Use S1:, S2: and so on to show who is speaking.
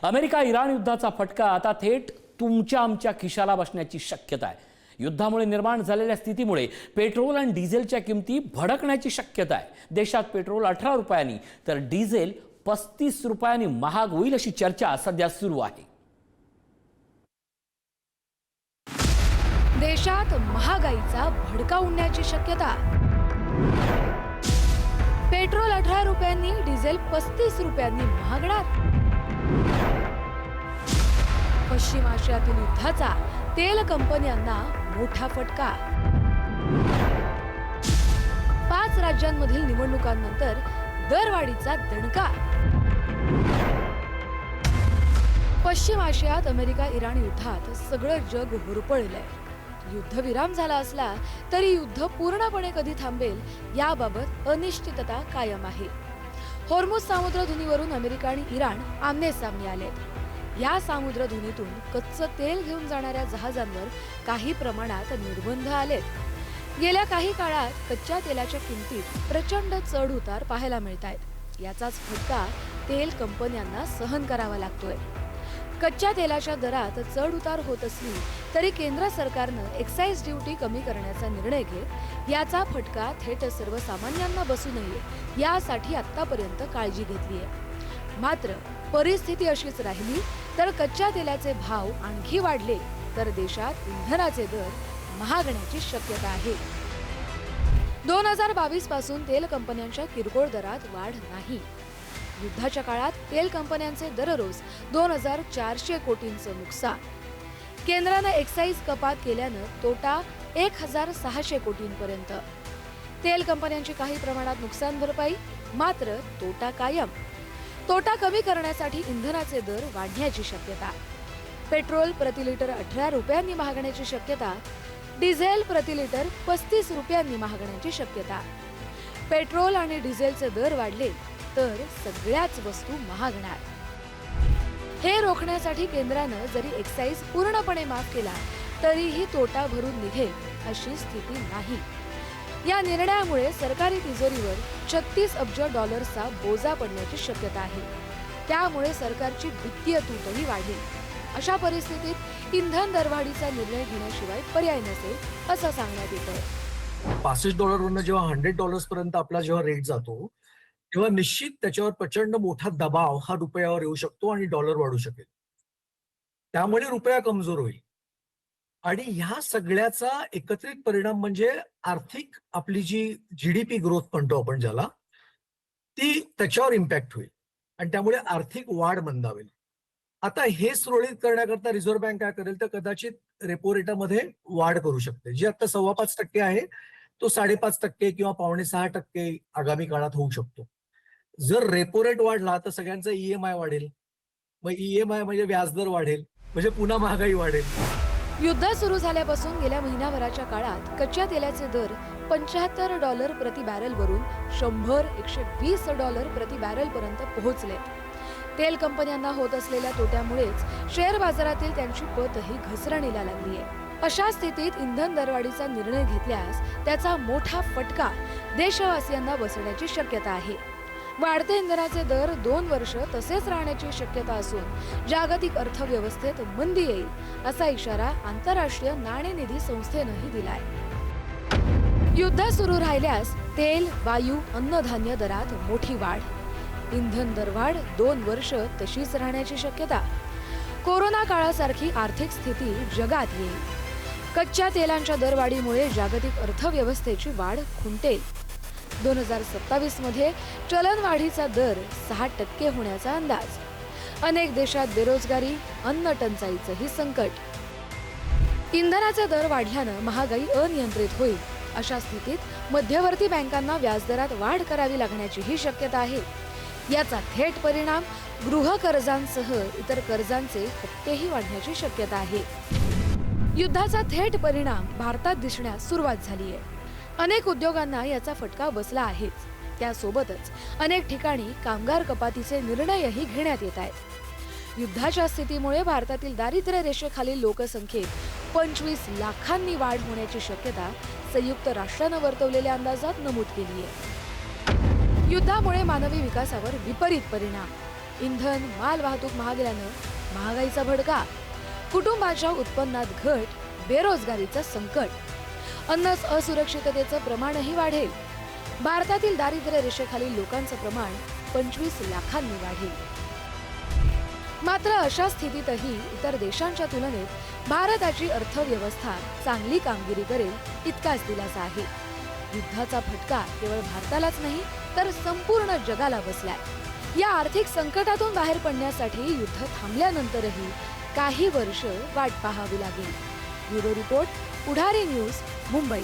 S1: America Iran युद्धाचा फटका आता थेट तुमच्या आमच्या खिशाला बसण्याची शक्यता आहे। युद्धामुळे निर्माण झालेल्या स्थितीमुळे पेट्रोल आणि डिझेलच्या किमती भडकण्याची शक्यता आहे। देशात पेट्रोल 18 रुपयांनी तर डिझेल 35 रुपयांनी महाग होईल अशी चर्चा सध्या सुरू आहे।
S2: देशात महागाईचा भडका उडण्याची शक्यता। पेट्रोल 18 रुपयांनी, डिझेल 35 रुपयांनी महागणार। पश्चिम आशियातील युद्धाचा तेल कंपन्यांना मोठा फटका। 5 राज्यांमधील निवडणुकांनंतर दरवाढीचा दणका। पश्चिम आशियात अमेरिका इराण युद्धात सगळं जग होरपळलंय। युद्धविराम झाला असला तरी युद्ध पूर्णपणे कधी थांबेल याबाबत अनिश्चितता कायम आहे। होर्मुझ सामुद्रधुनीवरून अमेरिका आणि इराण आमने सामने आलेत। या सामुद्रधुनीतून कच्चं तेल घेऊन जाणाऱ्या जहाजांवर काही प्रमाणात निर्बंध आलेत। गेल्या काही काळात कच्च्या तेलाच्या किमतीत प्रचंड चढ उतार पाहायला मिळतायत। याचाच फटका तेल कंपन्यांना सहन करावा लागतोय। कच्च्या तेलाच्या दरात चढ उतार होत असली तरी केंद्र सरकारनं एक्साइज ड्युटी कमी करण्याचा निर्णय घेत याचा फटका थेट सर्वसामान्यांना बसू नये यासाठी आतापर्यंत काळजी घेतली आहे। मात्र परिस्थिती अशीच राहिली तर कच्च्या तेलाचे भाव आणखी वाढले तर देशात इंधनाचे दर महागण्याची शक्यता आहे। 2022 पासून तेल कंपन्यांच्या किरकोळ दरात वाढ नाही। युद्धाच्या काळात तेल कंपन्यांचे दररोज 2400 कोटींचं नुकसान। केंद्रानं एक्साइज कपात केल्यानं तोटा 1600 कोटींपर्यंत। तेल कंपन्यांची काही प्रमाणात नुकसान भरपाई, मात्र तोटा कायम। तोटा कमी करण्यासाठी इंधनाचे दर वाढण्याची शक्यता। पेट्रोल प्रति लिटर 18 रुपयांनी महागण्याची शक्यता। डिझेल प्रति लिटर 35 रुपयांनी महागण्याची शक्यता। पेट्रोल आणि डिझेलचे दर वाढले तर सगळ्याच वस्तू महागणार। हे रोखण्यासाठी केंद्रानं जरी एक्साइज पूर्णपणे माफ केला तरीही तोटा भरून निघेल अशी स्थिती नाही। या निर्णयामुळे सरकारी तिजोरीवर 36 अब्ज डॉलर्सचा बोजा पडण्याची शक्यता आहे। त्यामुळे सरकारची वित्तीय तूटही वाढेल। अशा परिस्थितीत इंधन दरवाढीचा निर्णय घेण्याशिवाय पर्याय नसेल असं सांगण्यात येत आहे।
S3: $65 जेव्हा $100 पर्यंत आपला जेव्हा रेट जातो तेव्हा निश्चित त्याच्यावर प्रचंड मोठा दबाव हा रुपयावर येऊ शकतो आणि डॉलर वाढू शकेल। त्यामुळे रुपया कमजोर होईल आणि ह्या सगळ्याचा एकत्रित परिणाम म्हणजे आर्थिक आपली जी जीडीपी ग्रोथ म्हणतो आपण ज्याला, ती त्याच्यावर इम्पॅक्ट होईल आणि त्यामुळे आर्थिक वाढ मंदावेल। आता हे सुरळीत करण्याकरता रिझर्व्ह बँक काय करेल तर कदाचित रेपो रेटामध्ये वाढ करू शकते। जी आता 5.25% आहे तो 5.5% किंवा 5.6% आगामी काळात होऊ शकतो। जर रेपो रेट वाढला तर सगळ्यांचा ईएमआय वाढेल, मग ईएमआय म्हणजे व्याजदर वाढेल, म्हणजे पुन्हा महागाई वाढेल।
S2: युद्ध सुरू झाल्यापासून गेल्या महिनाभराच्या काळात कच्च्या तेलाचे दर $75 प्रति बॅरल वरून $100-120 प्रति बॅरल पर्यंत पोहोचले। तेल कंपन्यांना होत असलेल्या तोट्यामुळेच शेअर बाजारातील त्यांची पतही घसरणीला लागली आहे। अशा स्थितीत इंधन दरवाढीचा निर्णय घेतल्यास त्याचा मोठा फटका देशवासियांना बसण्याची शक्यता आहे। वाढते इंधनाचे दर 2 वर्ष तसेच राहण्याची शक्यता असून जागतिक अर्थव्यवस्थेत मंदी येईल असा इशारा आंतरराष्ट्रीय नाणेनिधी संस्थेनंही दिलाय। युद्ध सुरू राहिल्यास तेल, वायू, अन्नधान्य दरात मोठी वाढ। इंधन दरवाढ 2 वर्ष तशीच राहण्याची शक्यता। कोरोना काळासारखी आर्थिक स्थिती जगात येईल। कच्च्या तेलांच्या दरवाढीमुळे जागतिक अर्थव्यवस्थेची वाढ खुंटेल। 2027 मध्ये चलनवाढीचा दर 6% होण्याचा अंदाज। अनेक देशात बेरोजगारी, अन्न टंचाईचंही संकट। इंधनाचे दर वाढल्यानं महागाई अनियंत्रित होईल। अशा स्थितीत मध्यवर्ती बँकांना व्याजदरात वाढ करावी लागण्याचीही शक्यता आहे। याचा थेट परिणाम गृह कर्जांसह इतर कर्जांचे हप्तेही वाढण्याची शक्यता आहे। युद्धाचा थेट परिणाम भारतात दिसण्यास सुरुवात झाली आहे। अनेक उद्योगांना याचा फटका बसला आहेच। त्यासोबतच अनेक ठिकाणी कामगार कपातीचे निर्णयही घेण्यात येत आहेत। युद्धाच्या स्थितीमुळे भारतातील दारिद्र्य रेषेखालील लोकसंख्येत 25 लाखांनी वाढ होण्याची शक्यता संयुक्त राष्ट्रानं वर्तवलेल्या अंदाजात नमूद केली आहे। युद्धामुळे मानवी विकासावर विपरीत परिणाम। इंधन माल वाहतूक महागल्यानं महागाईचा भडका, कुटुंबाच्या उत्पन्नात घट, बेरोजगारीचं संकट, अन्न असुरक्षिततेचं प्रमाणही वाढेल. भारतातील दारिद्र्य रेषेखालील लोकांचं प्रमाण 25 लाखांनी वाढेल. मात्र अशा स्थितीतही इतर देशांच्या तुलनेत भारताची अर्थव्यवस्था चांगली कामगिरी करेल इतकाच दिलासा आहे. युद्धाचा फटका केवळ भारतालाच नाही तर संपूर्ण जगाला बसलाय. या आर्थिक संकटातून बाहेर पडण्यासाठी युद्ध थांबल्यानंतरही काही वर्ष वाट पाहावी लागेल. ब्युरो रिपोर्ट, पुढारी न्यूज, मुंबई.